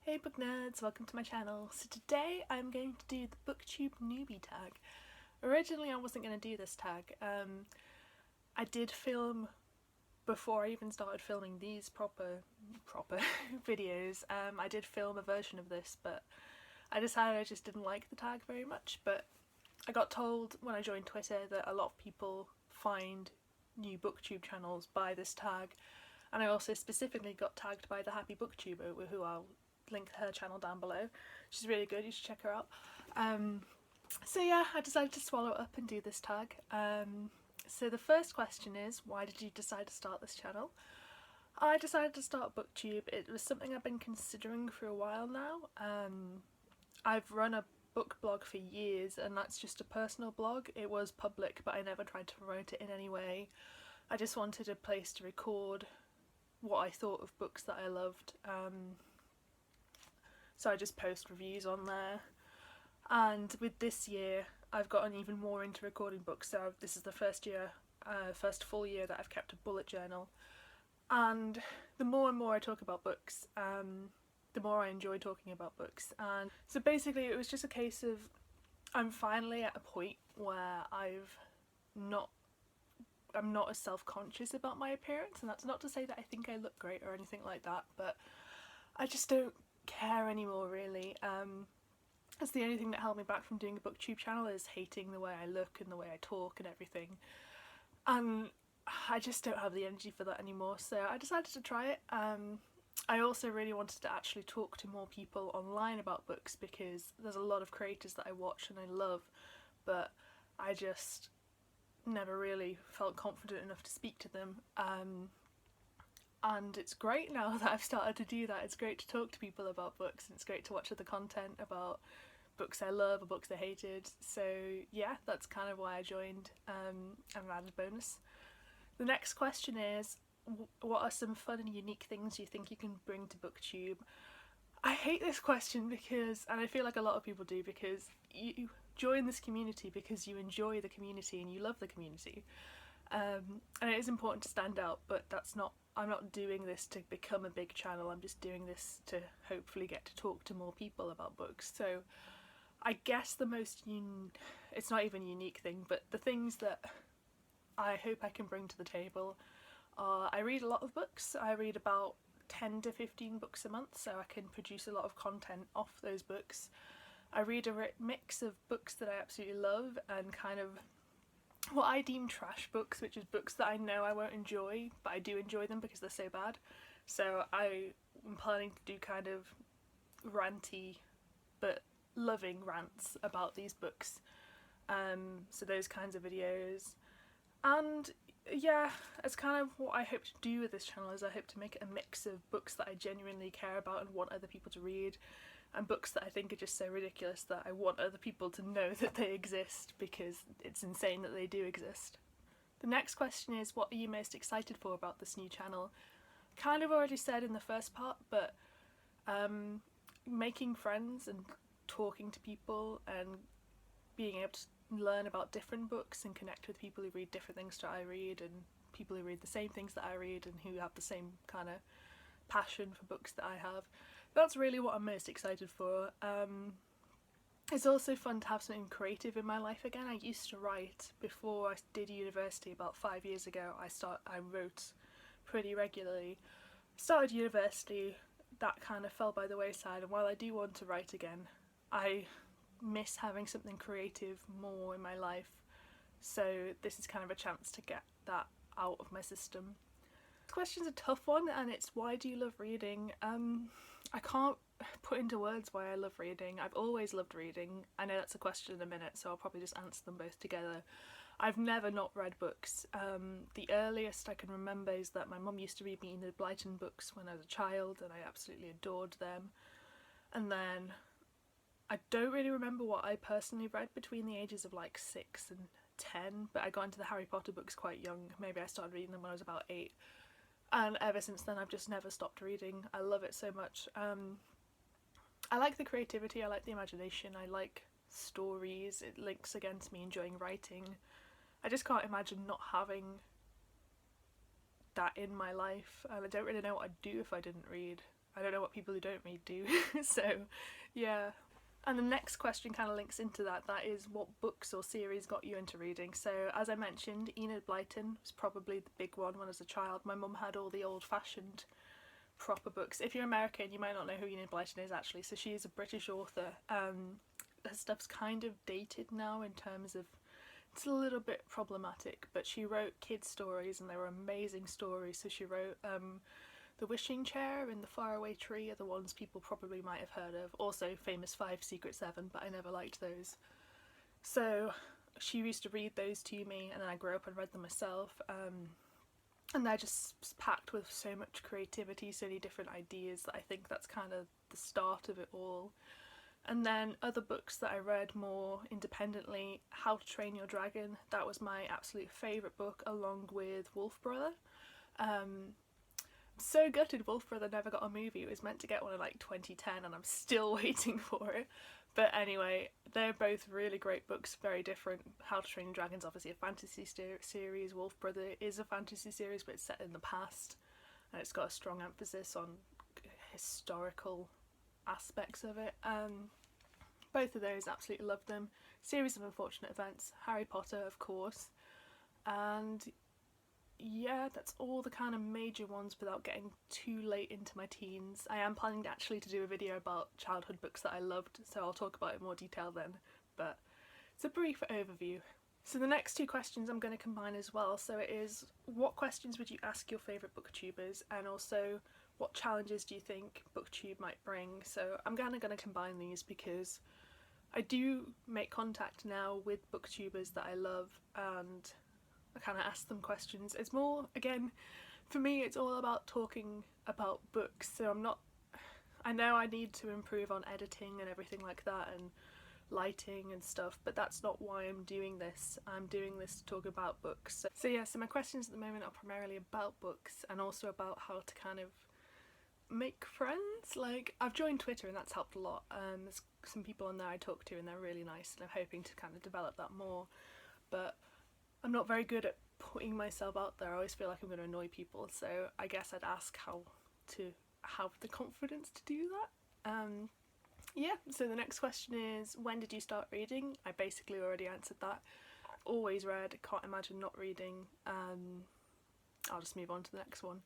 Hey book nerds, welcome to my channel. So today I'm going to do the Booktube Newbie tag. Originally I wasn't going to do this tag. I did film, before I even started filming these proper videos, I did film a version of this, but I decided I just didn't like the tag very much. But I got told when I joined Twitter that a lot of people find new booktube channels by this tag, and I also specifically got tagged by the Happy Booktuber, who I'll link her channel down below. She's really good, you should check her out. So yeah, I decided to swallow it up and do this tag. So the first question is, why did you decide to start this channel? I decided to start Booktube. It was something I've been considering for a while now. I've run a book blog for years, and that's just a personal blog. It was public, but I never tried to promote it in any way. I just wanted a place to record what I thought of books that I loved. So I just post reviews on there. And with this year, I've gotten even more into recording books. So this is the first full year that I've kept a bullet journal. And the more and more I talk about books, the more I enjoy talking about books. And so basically it was just a case of, I'm finally at a point where I'm not as self-conscious about my appearance, and that's not to say that I think I look great or anything like that, but I just don't care anymore really. That's the only thing that held me back from doing a booktube channel, is hating the way I look and the way I talk and everything, and I just don't have the energy for that anymore, so I decided to try it. I also really wanted to actually talk to more people online about books, because there's a lot of creators that I watch and I love, but I just never really felt confident enough to speak to them. And it's great now that I've started to do that. It's great to talk to people about books, and it's great to watch other content about books I love or books I hated. So yeah, that's kind of why I joined, and an added bonus. The next question is, what are some fun and unique things you think you can bring to Booktube? I hate this question because, and I feel like a lot of people do, because you join this community because you enjoy the community and you love the community. And it is important to stand out, but I'm not doing this to become a big channel. I'm just doing this to hopefully get to talk to more people about books. So I guess the most it's not even a unique thing, but the things that I hope I can bring to the table are, I read a lot of books. I read about 10 to 15 books a month, so I can produce a lot of content off those books. I read a mix of books that I absolutely love and kind of what I deem trash books, which is books that I know I won't enjoy, but I do enjoy them because they're so bad. So I am planning to do kind of ranty but loving rants about these books. So those kinds of videos. And yeah, it's kind of what I hope to do with this channel, is I hope to make it a mix of books that I genuinely care about and want other people to read, and books that I think are just so ridiculous that I want other people to know that they exist, because it's insane that they do exist. The next question is, what are you most excited for about this new channel? Kind of already said in the first part, but making friends and talking to people and being able to learn about different books and connect with people who read different things that I read, and people who read the same things that I read and who have the same kind of passion for books that I have. That's really what I'm most excited for. It's also fun to have something creative in my life again. I used to write before I did university. About 5 years ago I wrote pretty regularly. Started university, that kind of fell by the wayside, and while I do want to write again, I miss having something creative more in my life, so this is kind of a chance to get that out of my system. This question's a tough one, and it's, why do you love reading? I can't put into words why I love reading. I've always loved reading. I know that's a question in a minute, so I'll probably just answer them both together. I've never not read books. The earliest I can remember is that my mum used to read me Enid Blyton books when I was a child, and I absolutely adored them. And then I don't really remember what I personally read between the ages of like 6 and 10, but I got into the Harry Potter books quite young. Maybe I started reading them when I was about 8. And ever since then I've just never stopped reading. I love it so much. I like the creativity, I like the imagination, I like stories. It links again to me enjoying writing. I just can't imagine not having that in my life, and I don't really know what I'd do if I didn't read. I don't know what people who don't read do. So yeah. And the next question kind of links into that. That is, what books or series got you into reading? So as I mentioned, Enid Blyton was probably the big one when I was a child. My mum had all the old-fashioned proper books. If you're American, you might not know who Enid Blyton is actually. So she is a British author. Her stuff's kind of dated now in terms of, it's a little bit problematic, but she wrote kids' stories and they were amazing stories. So she wrote The Wishing Chair and The Faraway Tree are the ones people probably might have heard of. Also famous 5 Secret 7, but I never liked those. So she used to read those to me, and then I grew up and read them myself. And they're just packed with so much creativity, so many different ideas, that I think that's kind of the start of it all. And then other books that I read more independently, How to Train Your Dragon, that was my absolute favourite book, along with Wolf Brother. So gutted Wolf Brother never got a movie. It was meant to get one in like 2010 and I'm still waiting for it. But anyway, they're both really great books, very different. How to Train Your Dragon's obviously a fantasy series. Wolf Brother is a fantasy series, but it's set in the past and it's got a strong emphasis on historical aspects of it. Both of those, absolutely loved them. Series of Unfortunate Events, Harry Potter of course, and yeah, that's all the kind of major ones without getting too late into my teens. I am planning actually to do a video about childhood books that I loved, so I'll talk about it in more detail then, but it's a brief overview. So the next 2 questions I'm going to combine as well. So it is, what questions would you ask your favourite booktubers, and also what challenges do you think Booktube might bring? So I'm kind of going to combine these because I do make contact now with booktubers that I love, and I kind of ask them questions. It's more, again, for me it's all about talking about books, so I know I need to improve on editing and everything like that, and lighting and stuff, but that's not why I'm doing this. I'm doing this to talk about books. So yeah, so my questions at the moment are primarily about books, and also about how to kind of make friends. Like, I've joined Twitter and that's helped a lot. There's some people on there I talk to and they're really nice, and I'm hoping to kind of develop that more, but I'm not very good at putting myself out there. I always feel like I'm going to annoy people, so I guess I'd ask how to have the confidence to do that. Yeah, so the next question is, when did you start reading? I basically already answered that. Always read, can't imagine not reading. I'll just move on to the next one.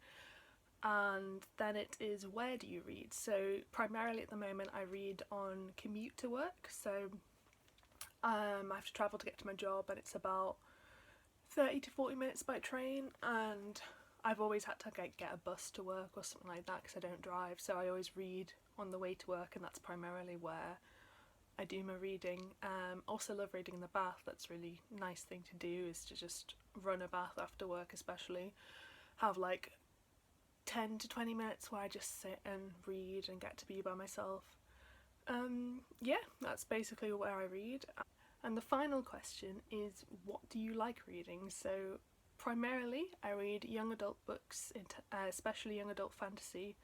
And then it is, where do you read? So primarily at the moment I read on commute to work, so I have to travel to get to my job, and it's about 30 to 40 minutes by train, and I've always had to get a bus to work or something like that because I don't drive, so I always read on the way to work, and that's primarily where I do my reading. Also love reading in the bath. That's a really nice thing to do, is to just run a bath after work, especially. Have like 10 to 20 minutes where I just sit and read and get to be by myself. Yeah, that's basically where I read. And the final question is, what do you like reading? So primarily I read young adult books, especially young adult fantasy.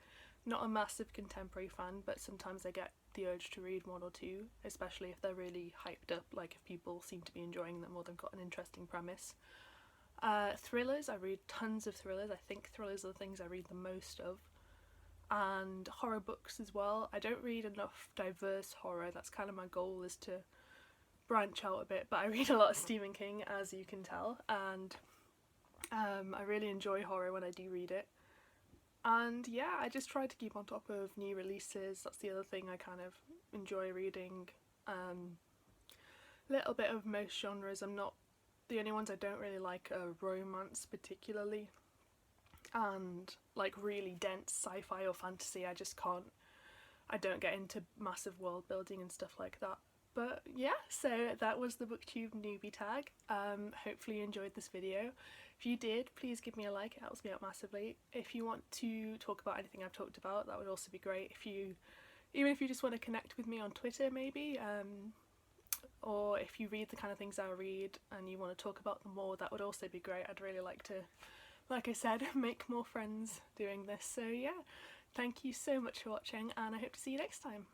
Not a massive contemporary fan, but sometimes I get the urge to read 1 or 2, especially if they're really hyped up, like if people seem to be enjoying them or they've got an interesting premise. Thrillers, I read tons of thrillers. I think thrillers are the things I read the most of. And horror books as well. I don't read enough diverse horror. That's kind of my goal, is to branch out a bit, but I read a lot of Stephen King, as you can tell, and I really enjoy horror when I do read it. And yeah, I just try to keep on top of new releases. That's the other thing I kind of enjoy reading. Little bit of most genres. I'm not, the only ones I don't really like are romance particularly, and like really dense sci-fi or fantasy. I just can't, I don't get into massive world building and stuff like that. But yeah, so that was the Booktube Newbie tag. Hopefully you enjoyed this video. If you did, please give me a like, it helps me out massively. If you want to talk about anything I've talked about, that would also be great. Even if you just want to connect with me on Twitter maybe, or if you read the kind of things I read and you want to talk about them more, that would also be great. I'd really like to, like I said, make more friends doing this. So yeah, thank you so much for watching, and I hope to see you next time.